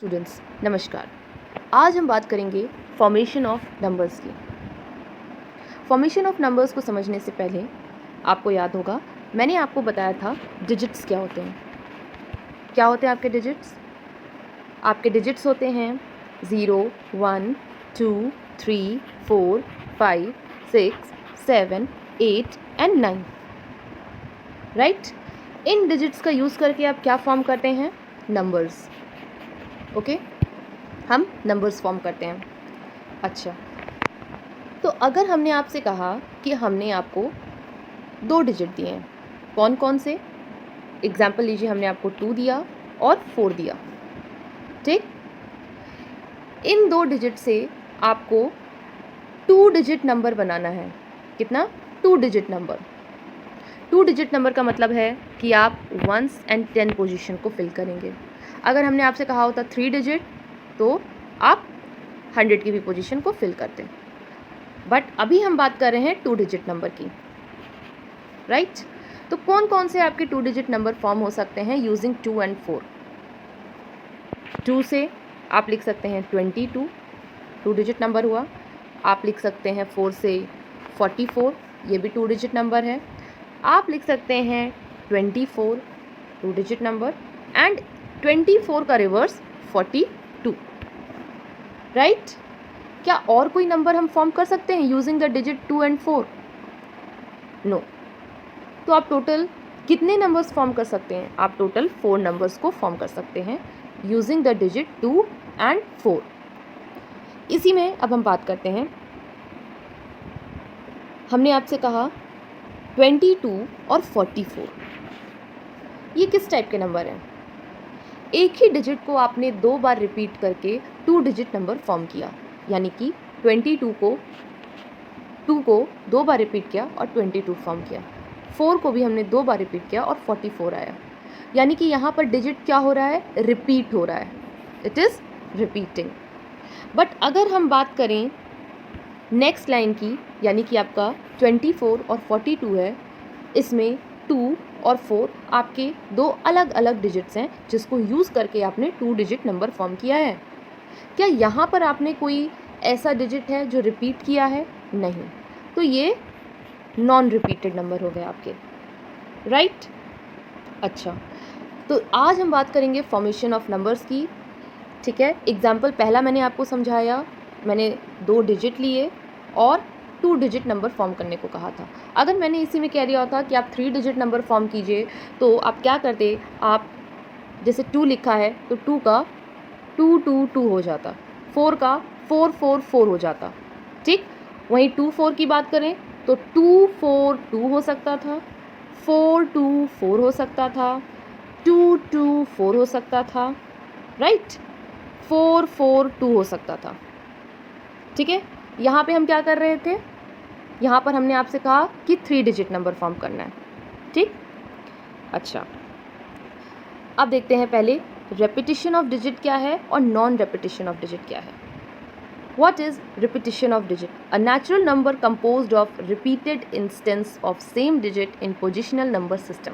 Students नमस्कार। आज हम बात करेंगे फॉर्मेशन ऑफ नंबर्स की। फॉर्मेशन ऑफ नंबर्स को समझने से पहले आपको याद होगा मैंने आपको बताया था डिजिट्स क्या होते हैं। क्या होते हैं आपके डिजिट्स? आपके डिजिट्स होते हैं 0, 1, 2, 3, 4, 5, 6, 7, 8 एंड 9। राइट? इन डिजिट्स का यूज़ करके आप क्या फॉर्म करते हैं? नंबर्स। ओके हम नंबर्स फॉर्म करते हैं। अच्छा, तो अगर हमने आपसे कहा कि हमने आपको 2 डिजिट दिए हैं, कौन कौन से? एग्जाम्पल लीजिए, हमने आपको 2 दिया और 4 दिया। ठीक, इन 2 डिजिट से आपको 2 डिजिट नंबर बनाना है। कितना? 2 डिजिट नंबर। 2 डिजिट नंबर का मतलब है कि आप 1s एंड 10 पोजीशन को फिल करेंगे। अगर हमने आपसे कहा होता 3 डिजिट तो आप 100 की भी पोजीशन को फिल करते। बट अभी हम बात कर रहे हैं 2 डिजिट नंबर की। राइट? तो कौन कौन से आपके 2 डिजिट नंबर फॉर्म हो सकते हैं यूजिंग 2 एंड 4? 2 से आप लिख सकते हैं 22, 2 डिजिट नंबर हुआ। आप लिख सकते हैं 4 से 44, ये भी 2 डिजिट नंबर है। आप लिख सकते हैं 24, 2 डिजिट नंबर, एंड 24 का रिवर्स 42। राइट? क्या और कोई नंबर हम फॉर्म कर सकते हैं using the digit 2 and 4? No. तो आप टोटल कितने नंबर्स फॉर्म कर सकते हैं? आप टोटल 4 नंबर्स को फॉर्म कर सकते हैं यूजिंग द डिजिट 2 एंड 4। इसी में अब हम बात करते हैं। हमने आपसे कहा 22 और 44, ये किस टाइप के नंबर हैं? एक ही डिजिट को आपने 2 बार रिपीट करके 2 डिजिट नंबर फॉर्म किया, यानी कि 22 को 2 को 2 बार रिपीट किया और 22 फॉर्म किया। 4 को भी हमने 2 बार रिपीट किया और 44 आया। यानी कि यहाँ पर डिजिट क्या हो रहा है? रिपीट हो रहा है। It is repeating. बट अगर हम बात करें नेक्स्ट लाइन की, यानी कि आपका 24 और 42 है, इसमें 2 और 4 आपके 2 अलग अलग डिजिट्स हैं जिसको यूज़ करके आपने 2 डिजिट नंबर फॉर्म किया है। क्या यहाँ पर आपने कोई ऐसा डिजिट है जो रिपीट किया है? नहीं। तो ये नॉन रिपीटेड नंबर हो गए आपके। राइट? अच्छा, तो आज हम बात करेंगे फॉर्मेशन ऑफ नंबर्स की। ठीक है, एग्जाम्पल पहला मैंने आपको समझाया, मैंने 2 डिजिट लिए और 2 डिजिट नंबर फॉर्म करने को कहा था। अगर मैंने इसी में कह दिया होता कि आप 3 डिजिट नंबर फॉर्म कीजिए, तो आप क्या करते? आप जैसे 2 लिखा है तो 2 का 2 2 2 हो जाता, 4 का 4 4 4 हो जाता। ठीक, वहीं 2 4 की बात करें तो 2 4 2 हो सकता था, 4 2 4 हो सकता था, 2 2 4 हो सकता था। राइट? 4 4 2 हो सकता था। ठीक है, यहाँ पे हम क्या कर रहे थे? यहाँ पर हमने आपसे कहा कि 3 डिजिट नंबर फॉर्म करना है। ठीक, अच्छा, अब देखते हैं पहले रेपिटिशन ऑफ डिजिट क्या है और नॉन रेपिटिशन ऑफ डिजिट क्या है। What is repetition of digit? A natural number composed of repeated instance of same digit in positional number system.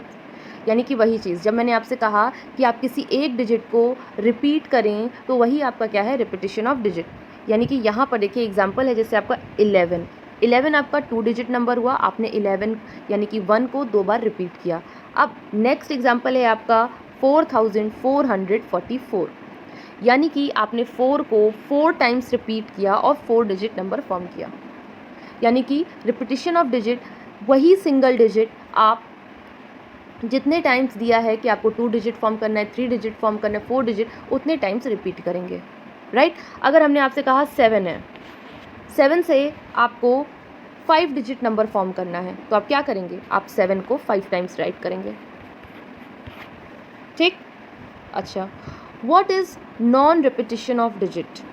यानी कि वही चीज़, जब मैंने आपसे कहा कि आप किसी एक डिजिट को रिपीट करें तो वही आपका क्या है? Repetition of digit. यानी कि यहाँ पर देखिए एग्जांपल है, जैसे आपका 11 आपका 2 डिजिट नंबर हुआ, आपने 11 यानी कि 1 को 2 बार रिपीट किया। अब नेक्स्ट एग्जांपल है आपका 4444, यानी कि आपने 4 को 4 टाइम्स रिपीट किया और 4 डिजिट नंबर फॉर्म किया। यानी कि रिपीटिशन ऑफ डिजिट, वही सिंगल डिजिट आप जितने टाइम्स दिया है कि आपको 2 डिजिट फॉर्म करना है, 3 डिजिट फॉर्म करना है, 4 डिजिट, उतने टाइम्स रिपीट करेंगे। राइट? अगर हमने आपसे कहा 7 है, 7 से आपको 5 डिजिट नंबर फॉर्म करना है, तो आप क्या करेंगे? आप 7 को 5 टाइम्स राइट करेंगे। ठीक, अच्छा, what is non-repetition of digit?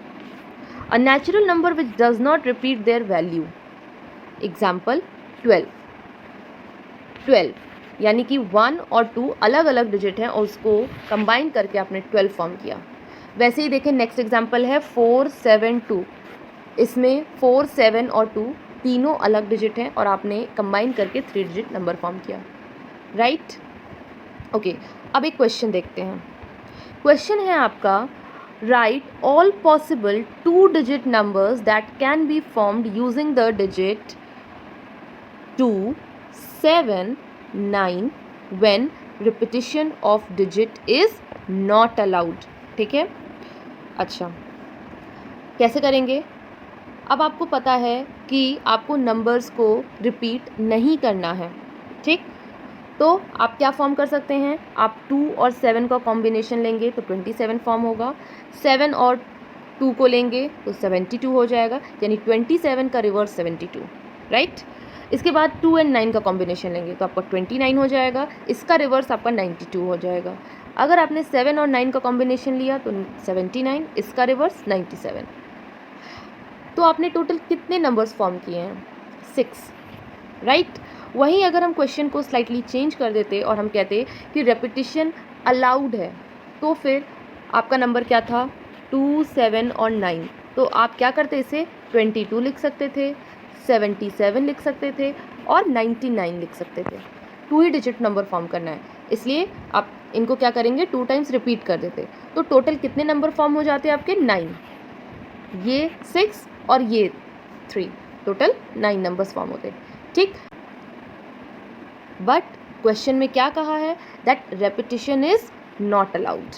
A natural number which does not repeat their value. Example 12 यानी कि 1 और 2 अलग अलग डिजिट हैं और उसको कंबाइन करके आपने 12 फॉर्म किया। वैसे ही देखें, नेक्स्ट एग्जाम्पल है 4 7 2, इसमें 4 7 और 2 तीनों अलग डिजिट हैं और आपने कंबाइन करके 3 डिजिट नंबर फॉर्म किया। राइट? ओके, अब एक क्वेश्चन देखते हैं। क्वेश्चन है आपका, right all possible 2-digit numbers that can be formed using the digit 2, 7, 9 when repetition of digit is not allowed. ठीक है, अच्छा कैसे करेंगे? अब आपको पता है कि आपको नंबर्स को रिपीट नहीं करना है, ठीक? तो आप क्या फॉर्म कर सकते हैं? आप 2 और 7 का कॉम्बिनेशन लेंगे तो 27 फॉर्म होगा, 7 और 2 को लेंगे तो 72 हो जाएगा, यानी 27 का रिवर्स 72, राइट? इसके बाद 2 एंड 9 का कॉम्बिनेशन लेंगे तो आपका 29 हो जाएगा, इसका रिवर्स आपका 92 हो जाएगा। अगर आपने 7 और 9 का कॉम्बिनेशन लिया तो 79, इसका रिवर्स 97। तो आपने टोटल कितने नंबर्स फॉर्म किए हैं? 6, राइट? वहीं अगर हम क्वेश्चन को स्लाइटली चेंज कर देते और हम कहते कि रेपिटिशन अलाउड है, तो फिर आपका नंबर क्या था? 2, 7 और 9। तो आप क्या करते? इसे 22 लिख सकते थे, 77 लिख सकते थे और 99 लिख सकते थे। 2 ही डिजिट नंबर फॉर्म करना है, इसलिए आप इनको क्या करेंगे? 2 टाइम्स रिपीट कर देते। तो टोटल कितने नंबर फॉर्म हो जाते हैं आपके? 9। ये 6 और ये 3, टोटल 9 नंबर्स फॉर्म होते हैं, ठीक? बट क्वेश्चन में क्या कहा है? That repetition is not allowed,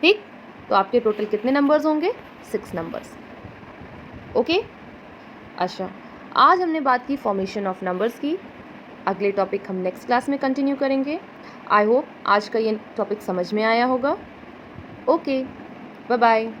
ठीक? तो आपके टोटल कितने नंबर्स होंगे? 6 नंबर्स, ओके? अच्छा, आज हमने बात की फॉर्मेशन ऑफ नंबर्स की। अगले टॉपिक हम नेक्स्ट क्लास में कंटिन्यू करेंगे। आई होप आज का ये टॉपिक समझ में आया होगा। Okay, bye bye.